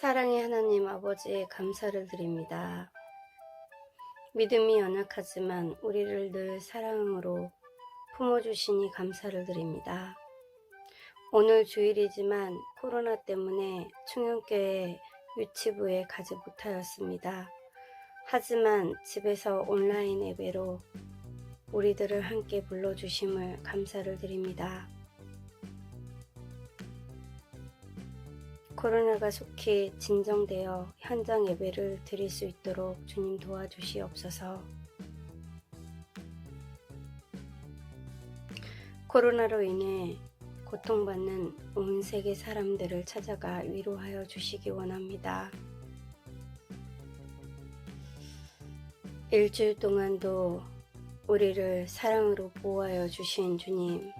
사랑의 하나님 아버지에 감사를 드립니다. 믿음이 연약하지만 우리를 늘 사랑으로 품어주시니 감사를 드립니다. 오늘 주일이지만 코로나 때문에 충영교회 유치부에 가지 못하였습니다. 하지만 집에서 온라인 예배로 우리들을 함께 불러주심을 감사를 드립니다. 코로나가 속히 진정되어 현장 예배를 드릴 수 있도록 주님 도와주시옵소서. 코로나로 인해 고통받는 온 세계 사람들을 찾아가 위로하여 주시기 원합니다. 일주일 동안도 우리를 사랑으로 보호하여 주신 주님,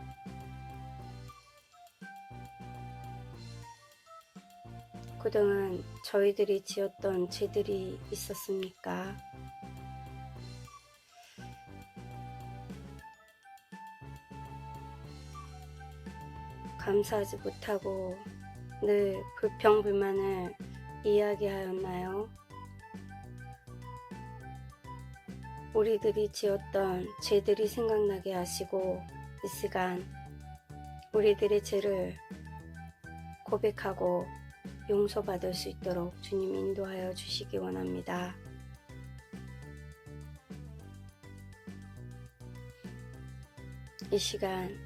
그동안 저희들이 지었던 죄들이 있었습니까? 감사하지 못하고 늘 불평불만을 이야기하였나요? 우리들이 지었던 죄들이 생각나게 하시고 이 시간 우리들의 죄를 고백하고 용서받을 수 있도록 주님 인도하여 주시기 원합니다. 이 시간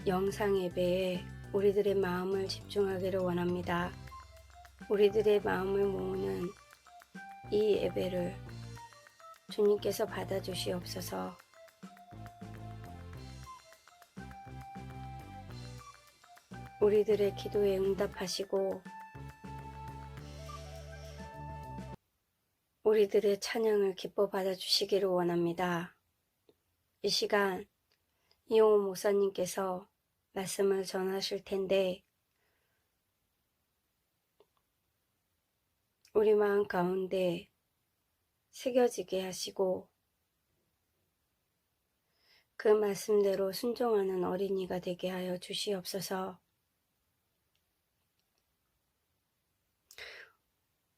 영상 예배에 우리들의 마음을 집중하기를 원합니다. 우리들의 마음을 모으는 이 예배를 주님께서 받아주시옵소서. 우리들의 기도에 응답하시고 우리들의 찬양을 기뻐 받아주시기를 원합니다. 이 시간 이용호 목사님께서 말씀을 전하실 텐데 우리 마음 가운데 새겨지게 하시고 그 말씀대로 순종하는 어린이가 되게 하여 주시옵소서.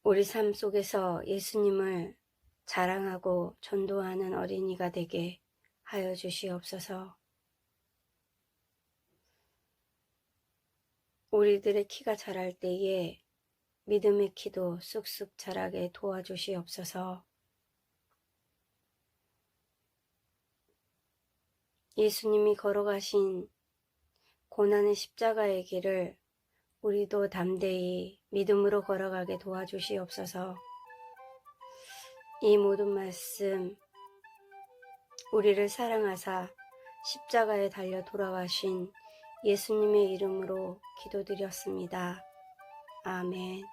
우리 삶 속에서 예수님을 자랑하고 전도하는 어린이가 되게 하여 주시옵소서. 우리들의 키가 자랄 때에 믿음의 키도 쑥쑥 자라게 도와주시옵소서. 예수님이 걸어가신 고난의 십자가의 길을 우리도 담대히 믿음으로 걸어가게 도와주시옵소서. 이 모든 말씀 우리를 사랑하사 십자가에 달려 돌아가신 예수님의 이름으로 기도드렸습니다. 아멘.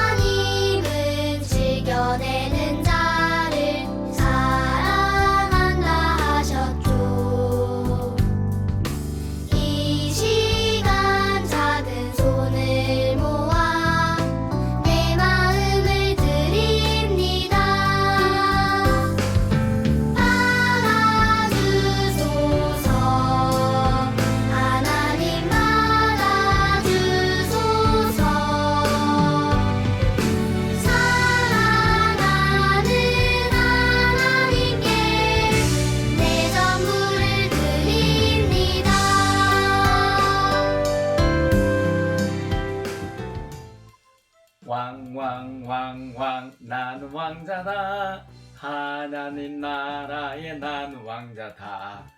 하나님은 즐겨내는 자를 사랑한다 하셨죠. 이 시간 작은 손을 모아 내 마음을 드립니다. 받아주소서. 하나님 받아주소서. 사랑하는 하나님께 내 전부를 드립니다. 왕왕왕왕 나는 왕자다. 하나님 나라에 나는 왕자다.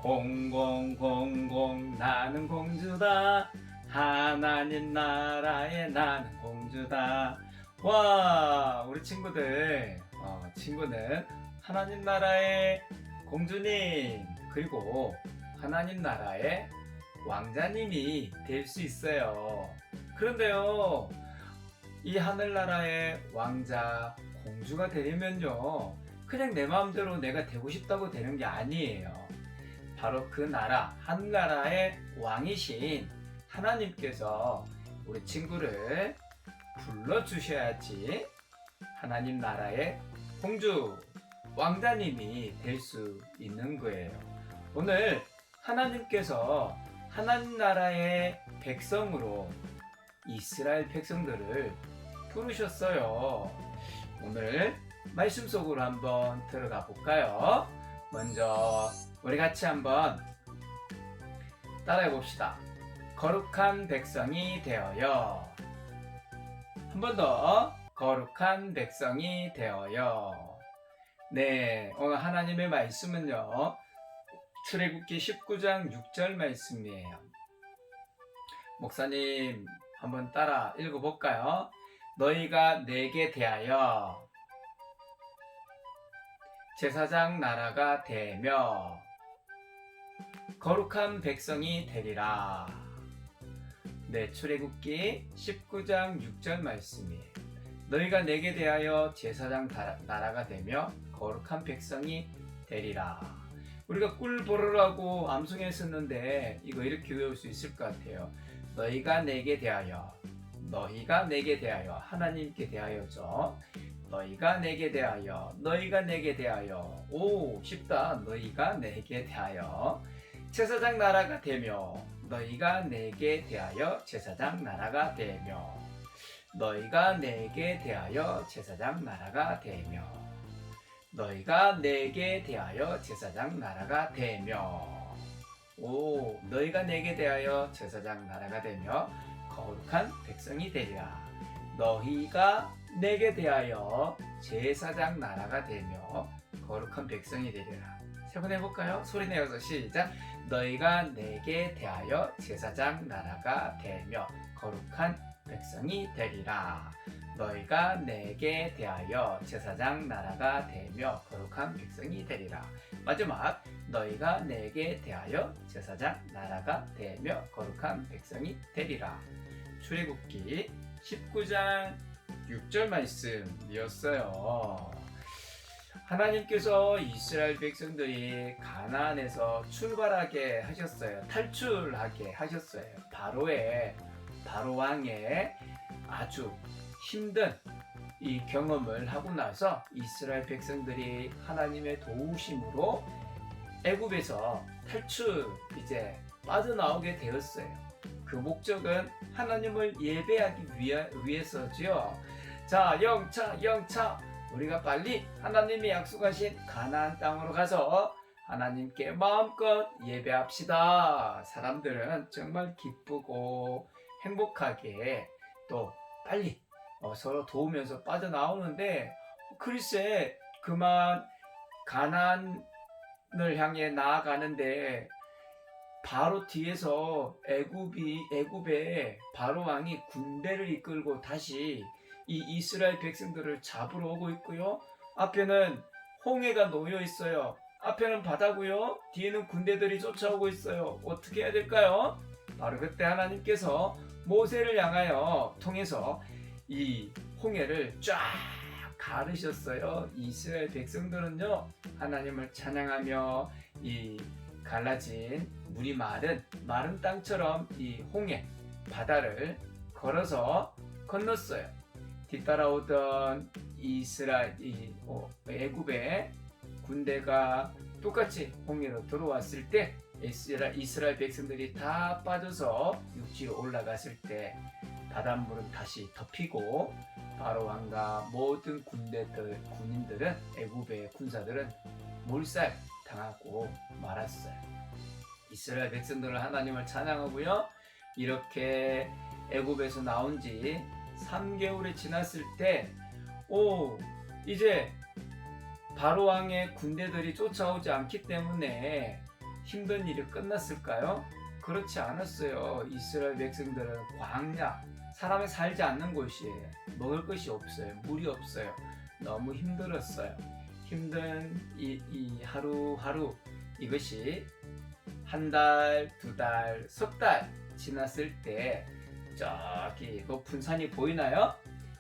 공공공공 나는 공주다. 하나님 나라에 나는 공주다. 와, 우리 친구들, 친구는 하나님 나라의 공주님 그리고 하나님 나라의 왕자님이 될 수 있어요. 그런데요, 이 하늘나라의 왕자, 공주가 되려면요, 그냥 내 마음대로 내가 되고 싶다고 되는 게 아니에요. 바로 그 나라, 하늘나라의 왕이신 하나님께서 우리 친구를 불러주셔야지 하나님 나라의 공주, 왕자님이 될 수 있는 거예요. 오늘 하나님께서 하나님 나라의 백성으로 이스라엘 백성들을 부르셨어요. 오늘 말씀 속으로 한번 들어가 볼까요? 먼저 우리 같이 한번 따라해 봅시다. 거룩한 백성이 되어요. 한 번 더. 거룩한 백성이 되어요. 네, 오늘 하나님의 말씀은요, 출애굽기 19장 6절 말씀이에요. 목사님 한번 따라 읽어볼까요? 너희가 내게 대하여 제사장 나라가 되며 거룩한 백성이 되리라. 네, 출애굽기 19장 6절 말씀이에요. 너희가 내게 대하여 제사장 나라가 되며 거룩한 백성이 되리라. 우리가 꿀 보르라고 암송했었는데 이거 이렇게 외울 수 있을 것 같아요. 너희가 내게 대하여, 너희가 내게 대하여, 하나님께 대하여죠. 너희가 내게 대하여, 너희가 내게 대하여. 오, 쉽다. 너희가 내게 대하여 제사장 나라가 되며, 너희가 내게 대하여 제사장 나라가 되며, 너희가 내게 대하여 제사장 나라가 되며, 너희가 내게 대하여 제사장 나라가 되며. 오, 너희가 내게 대하여 제사장 나라가 되며 거룩한 백성이 되리라. 너희가 내게 대하여 제사장 나라가 되며 거룩한 백성이 되리라. 세 번 해볼까요? 소리 내어서 시작. 너희가 내게 대하여 제사장 나라가 되며 거룩한 백성이 되리라. 너희가 내게 대하여 제사장 나라가 되며 거룩한 백성이 되리라. 마지막, 너희가 내게 대하여 제사장 나라가 되며 거룩한 백성이 되리라. 출애굽기 19장 6절 말씀이었어요. 하나님께서 이스라엘 백성들이 가나안에서 출발하게 하셨어요. 탈출하게 하셨어요. 바로 왕의 아주 힘든 이 경험을 하고 나서 이스라엘 백성들이 하나님의 도우심으로 애굽에서 이제 빠져나오게 되었어요. 그 목적은 하나님을 예배하기 위해서지요. 자, 영차 우리가 빨리 하나님이 약속하신 가나안 땅으로 가서 하나님께 마음껏 예배합시다. 사람들은 정말 기쁘고 행복하게 또 빨리 서로 도우면서 빠져나오는데, 글쎄 그만 가나안을 향해 나아가는데 바로 뒤에서 애굽의 바로 왕이 군대를 이끌고 다시 이 이스라엘 백성들을 잡으러 오고 있고요. 앞에는 홍해가 놓여 있어요. 앞에는 바다고요. 뒤에는 군대들이 쫓아오고 있어요. 어떻게 해야 될까요? 바로 그때 하나님께서 모세를 향하여 통해서 이 홍해를 쫙 가르셨어요. 이스라엘 백성들은요, 하나님을 찬양하며 이 갈라진 물이 마른 땅처럼 이 홍해 바다를 걸어서 건넜어요. 뒤따라오던 애굽의 군대가 똑같이 홍해로 들어왔을 때 이스라엘 백성들이 다 빠져서 육지로 올라갔을 때 바닷물은 다시 덮이고 바로 왕과 모든 군인들은, 애굽의 군사들은 몰살 당하고 말았어요. 이스라엘 백성들은 하나님을 찬양하고요. 이렇게 애굽에서 나온 지 3개월이 지났을 때 이제 바로 왕의 군대들이 쫓아오지 않기 때문에 힘든 일이 끝났을까요? 그렇지 않았어요. 이스라엘 백성들은 광야, 사람이 살지 않는 곳이에요. 먹을 것이 없어요. 물이 없어요. 너무 힘들었어요. 힘든 이 하루하루, 이것이 한 달, 두 달, 석 달 지났을 때 저기 높은 산이 보이나요?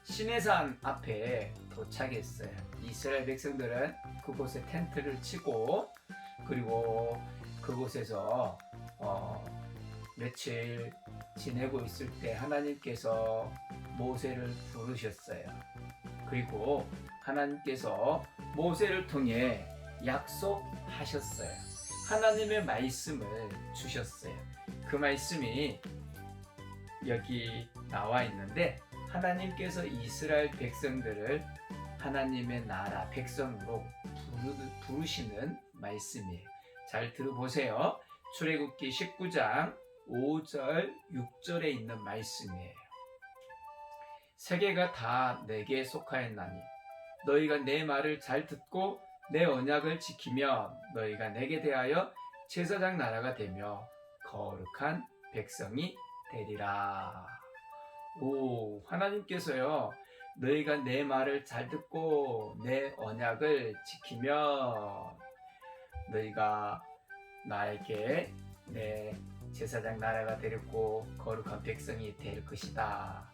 시내산 앞에 도착했어요. 이스라엘 백성들은 그곳에 텐트를 치고, 그리고 그곳에서 며칠 지내고 있을 때 하나님께서 모세를 부르셨어요. 그리고 하나님께서 모세를 통해 약속하셨어요. 하나님의 말씀을 주셨어요. 그 말씀이 여기 나와 있는데, 하나님께서 이스라엘 백성들을 하나님의 나라 백성으로 부르시는 말씀이에요. 잘 들어보세요. 출애굽기 19장 5절 6절에 있는 말씀이에요. 세계가 다 내게 속하였나니 너희가 내 말을 잘 듣고 내 언약을 지키면 너희가 내게 대하여 제사장 나라가 되며 거룩한 백성이 되리라. 오, 하나님께서요, 너희가 내 말을 잘 듣고 내 언약을 지키면 너희가 나에게 내 제사장 나라가 되고 거룩한 백성이 될 것이다.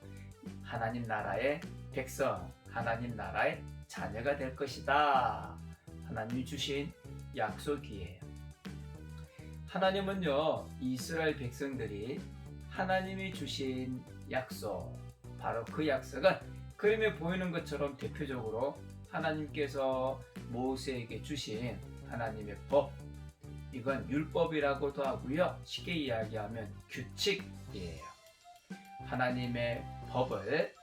하나님 나라의 백성, 하나님 나라의 자녀가 될 것이다. 하나님이 주신 약속이에요. 하나님은요, 이스라엘 백성들이 하나님이 주신 약속, 바로 그 약속은 그림에 보이는 것처럼 대표적으로 하나님께서 모세에게 주신 하나님의 법, 이건 율법이라고도 하고요, 쉽게 이야기하면 규칙이에요. 하나님의 법을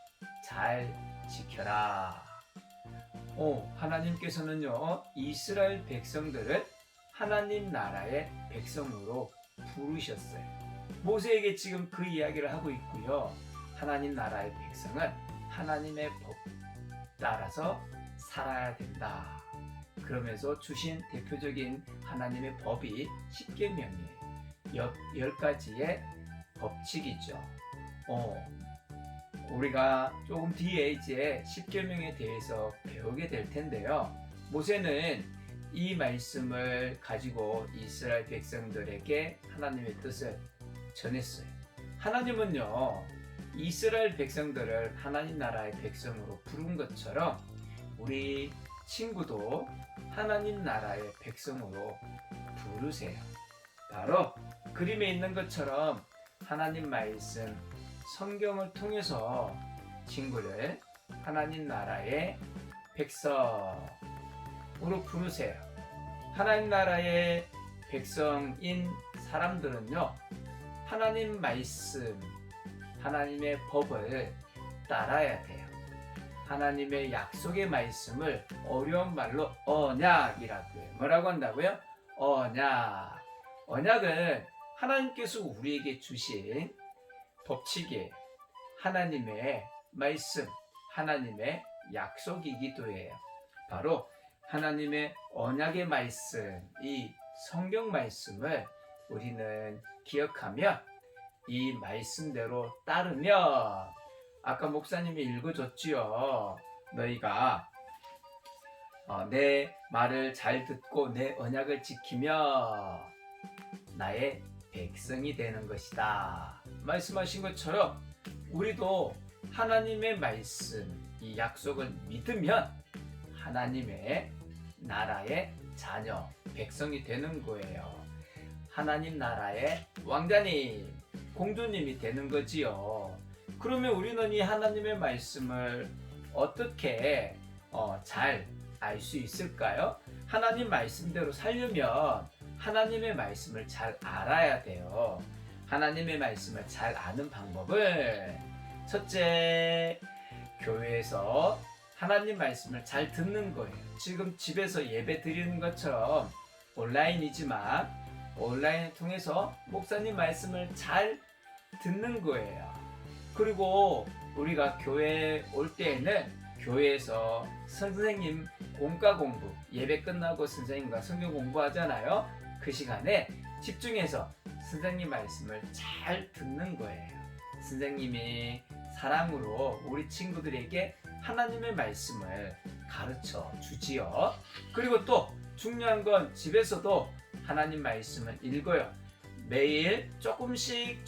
잘 지켜라. 하나님께서는요, 이스라엘 백성들을 하나님 나라의 백성으로 부르셨어요. 모세에게 지금 그 이야기를 하고 있고요. 하나님 나라의 백성은 하나님의 법 따라서 살아야 된다. 그러면서 주신 대표적인 하나님의 법이 십계명이에요. 10가지의 법칙이죠. 우리가 조금 뒤에 이제 십계명에 대해서 배우게 될 텐데요. 모세는 이 말씀을 가지고 이스라엘 백성들에게 하나님의 뜻을 전했어요. 하나님은요, 이스라엘 백성들을 하나님 나라의 백성으로 부른 것처럼 우리 친구도 하나님 나라의 백성으로 부르세요. 바로 그림에 있는 것처럼 하나님 말씀, 성경을 통해서 친구를 하나님 나라의 백성으로 부르세요. 하나님 나라의 백성인 사람들은요, 하나님 말씀, 하나님의 법을 따라야 돼요. 하나님의 약속의 말씀을 어려운 말로 언약이라고 해요. 뭐라고 한다고요? 언약. 언약은 하나님께서 우리에게 주신 법칙이에요. 하나님의 말씀, 하나님의 약속이기도 해요. 바로 하나님의 언약의 말씀, 이 성경 말씀을 우리는 기억하며 이 말씀대로 따르면, 아까 목사님이 읽어줬지요. 너희가 내 말을 잘 듣고 내 언약을 지키며 나의 백성이 되는 것이다. 말씀하신 것처럼 우리도 하나님의 말씀, 이 약속을 믿으면 하나님의 나라의 자녀, 백성이 되는 거예요. 하나님 나라의 왕자님, 공주님이 되는 거지요. 그러면 우리는 이 하나님의 말씀을 어떻게 잘 알 수 있을까요? 하나님 말씀대로 살려면 하나님의 말씀을 잘 알아야 돼요. 하나님의 말씀을 잘 아는 방법을, 첫째, 교회에서 하나님 말씀을 잘 듣는 거예요. 지금 집에서 예배 드리는 것처럼 온라인이지만 온라인을 통해서 목사님 말씀을 잘 듣는 거예요. 그리고 우리가 교회에 올 때에는 교회에서 선생님 공과 공부, 예배 끝나고 선생님과 성경 공부하잖아요. 그 시간에 집중해서 선생님 말씀을 잘 듣는 거예요. 선생님이 사랑으로 우리 친구들에게 하나님의 말씀을 가르쳐 주지요. 그리고 또 중요한 건 집에서도 하나님 말씀을 읽어요. 매일 조금씩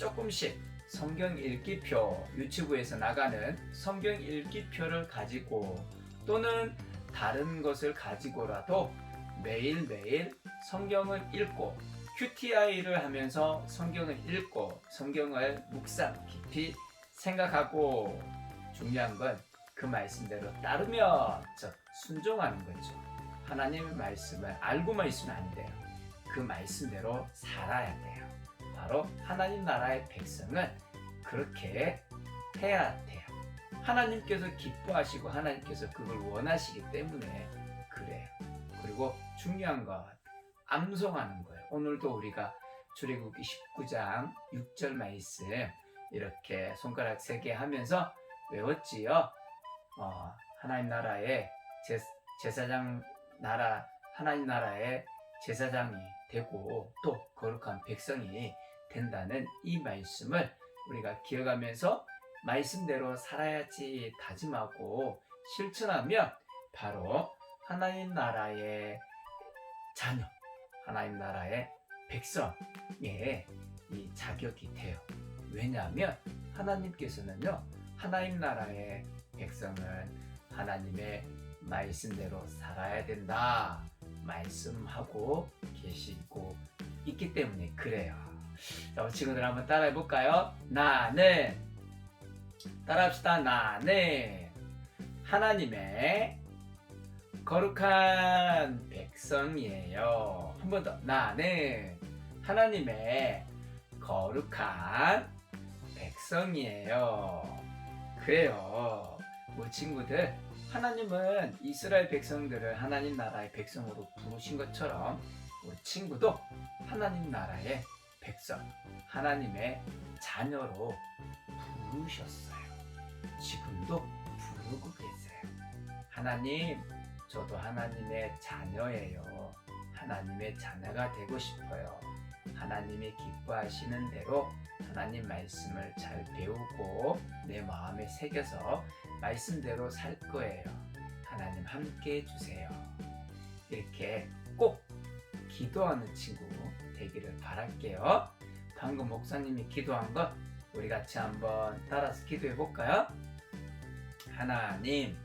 성경 읽기표, 유튜브에서 나가는 성경 읽기표를 가지고 또는 다른 것을 가지고라도 매일매일 성경을 읽고 QTI를 하면서 성경을 읽고 성경을 묵상 깊이 생각하고 중요한 건 그 말씀대로 따르면 즉 순종하는 거죠. 하나님의 말씀을 알고만 있으면 안 돼요. 그 말씀대로 살아야 돼요. 바로 하나님 나라의 백성은 그렇게 해야 돼요. 하나님께서 기뻐하시고 하나님께서 그걸 원하시기 때문에 그래요. 그리고 중요한 것, 암송하는 거예요. 오늘도 우리가 출애굽기 19장 6절 말씀 이렇게 손가락 3개 하면서 외웠지요. 하나님 나라의 제사장 나라, 하나님 나라의 제사장이 되고 또 거룩한 백성이 된다는 이 말씀을 우리가 기억하면서 말씀대로 살아야지 다짐하고 실천하면 바로 하나님 나라의 자녀, 하나님 나라의 백성의 이 자격이 돼요. 왜냐하면 하나님께서는요, 하나님 나라의 백성은 하나님의 말씀대로 살아야 된다 말씀하고 계시고 있기 때문에 그래요. 자, 우리 친구들 한번 따라해 볼까요? 나는, 따라합시다. 나는 하나님의 거룩한 백성이에요. 한 번 더. 나는 하나님의 거룩한 백성이에요. 그래요. 우리 친구들, 하나님은 이스라엘 백성들을 하나님 나라의 백성으로 부르신 것처럼 우리 친구도 하나님 나라의 백성, 하나님의 자녀로 부르셨어요. 지금도 부르고 계세요. 하나님, 저도 하나님의 자녀예요. 하나님의 자녀가 되고 싶어요. 하나님이 기뻐하시는 대로 하나님 말씀을 잘 배우고 내 마음에 새겨서 말씀대로 살 거예요. 하나님 함께 해주세요. 이렇게 꼭 기도하는 친구 되기를 바랄게요. 방금 목사님이 기도한 것 우리 같이 한번 따라서 기도해 볼까요? 하나님,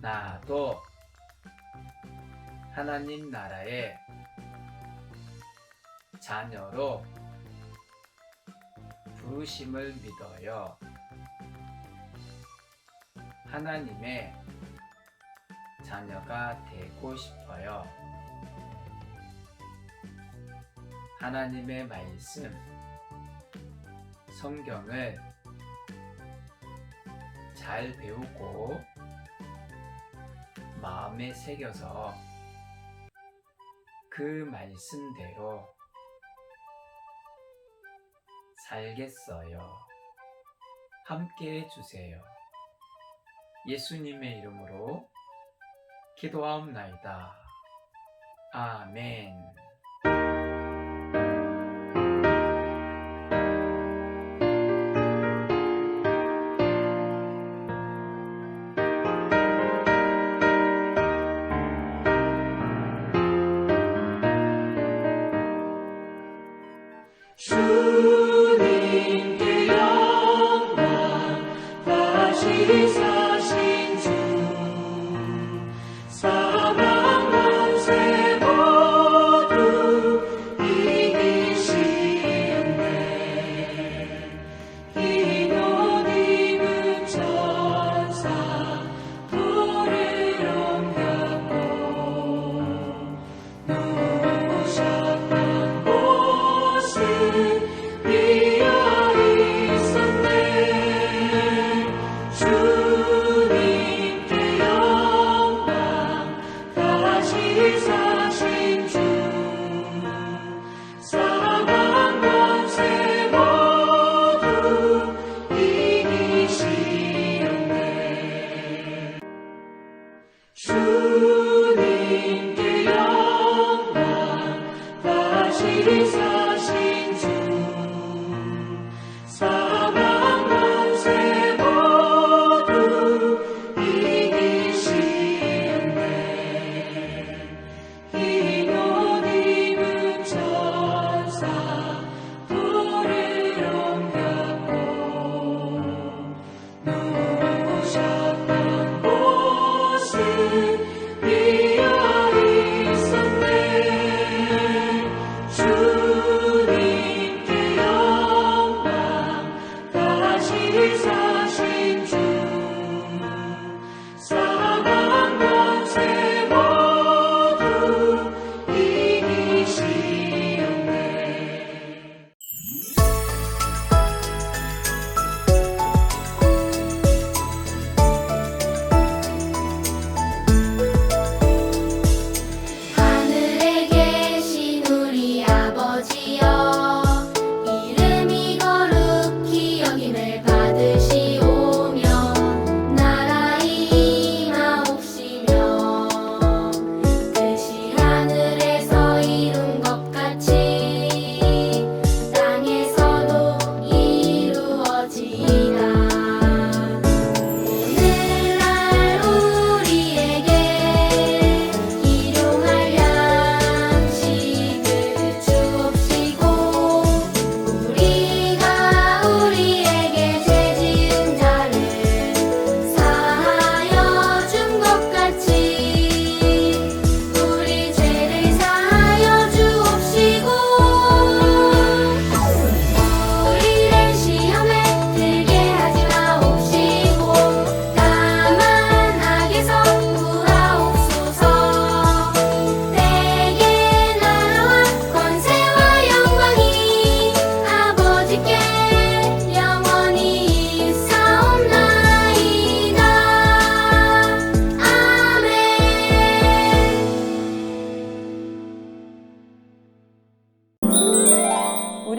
나도 하나님 나라의 자녀로 부르심을 믿어요. 하나님의 자녀가 되고 싶어요. 하나님의 말씀, 성경을 잘 배우고 마음에 새겨서 그 말씀대로 살겠어요. 함께 해주세요. 예수님의 이름으로 기도하옵나이다. 아멘. 주님께 영광 다시 사신 주 사랑 권세 모두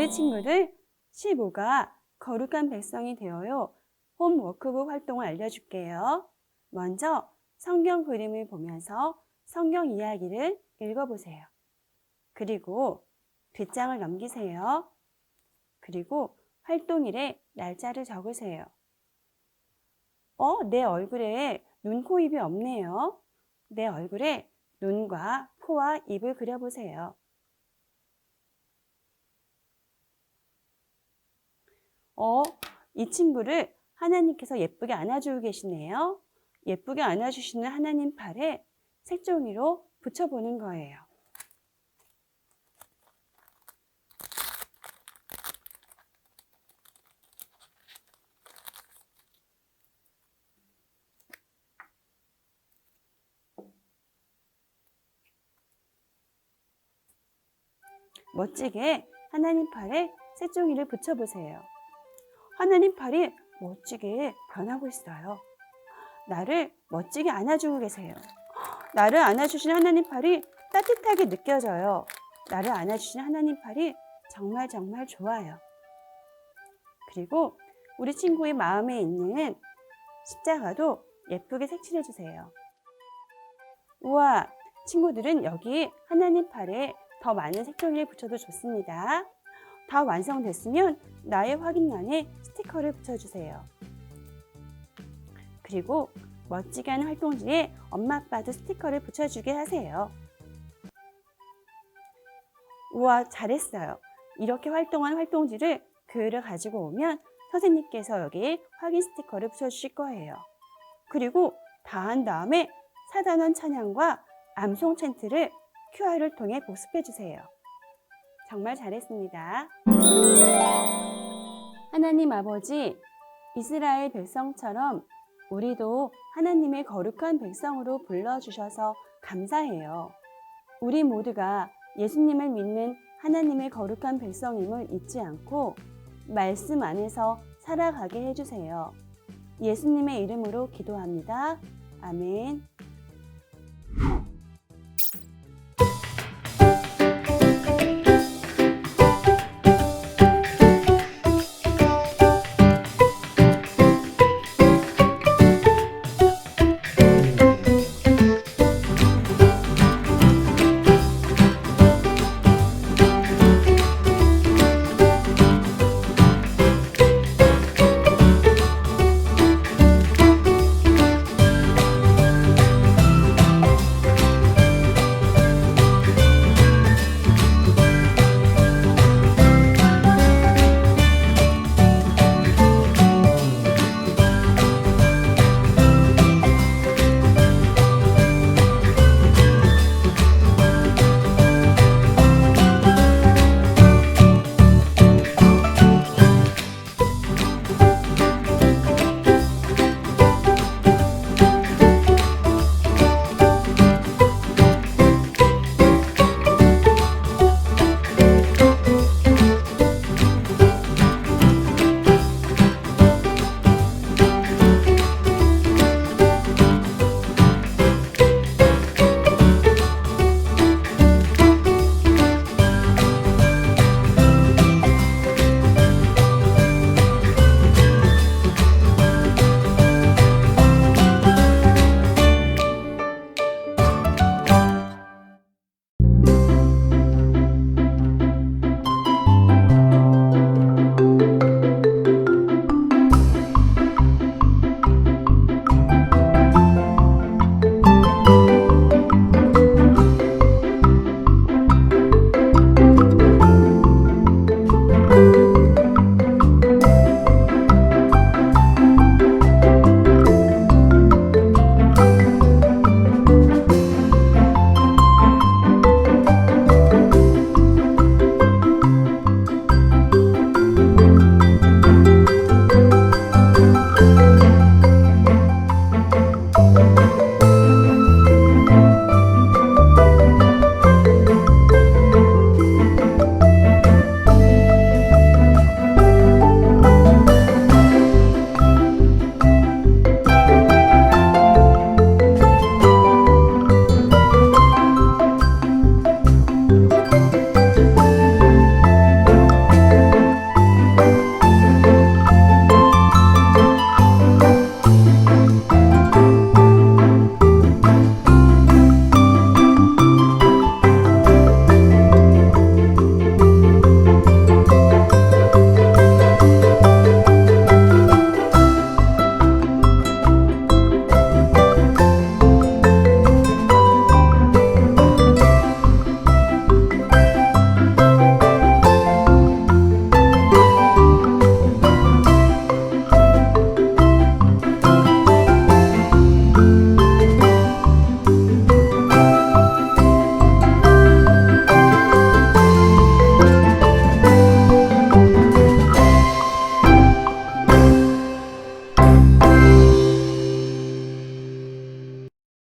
우리 친구들 15가 거룩한 백성이 되어요. 홈 워크북 활동을 알려줄게요. 먼저 성경 그림을 보면서 성경 이야기를 읽어보세요. 그리고 뒷장을 넘기세요. 그리고 활동일에 날짜를 적으세요. 내 얼굴에 눈, 코, 입이 없네요. 내 얼굴에 눈과 코와 입을 그려보세요. 이 친구를 하나님께서 예쁘게 안아주고 계시네요. 예쁘게 안아주시는 하나님 팔에 색종이로 붙여보는 거예요. 멋지게 하나님 팔에 색종이를 붙여보세요. 하나님 팔이 멋지게 변하고 있어요. 나를 멋지게 안아주고 계세요. 나를 안아주시는 하나님 팔이 따뜻하게 느껴져요. 나를 안아주시는 하나님 팔이 정말 정말 좋아요. 그리고 우리 친구의 마음에 있는 십자가도 예쁘게 색칠해주세요. 우와, 친구들은 여기 하나님 팔에 더 많은 색종이를 붙여도 좋습니다. 다 완성됐으면 나의 확인란에 스티커를 붙여주세요. 그리고 멋지게 하는 활동지에 엄마 아빠도 스티커를 붙여주게 하세요. 우와, 잘했어요. 이렇게 활동한 활동지를 교회를 가지고 오면 선생님께서 여기 확인 스티커를 붙여주실 거예요. 그리고 다 한 다음에 4단원 찬양과 암송 챈트를 QR을 통해 복습해 주세요. 정말 잘했습니다. 하나님 아버지, 이스라엘 백성처럼 우리도 하나님의 거룩한 백성으로 불러주셔서 감사해요. 우리 모두가 예수님을 믿는 하나님의 거룩한 백성임을 잊지 않고 말씀 안에서 살아가게 해주세요. 예수님의 이름으로 기도합니다. 아멘.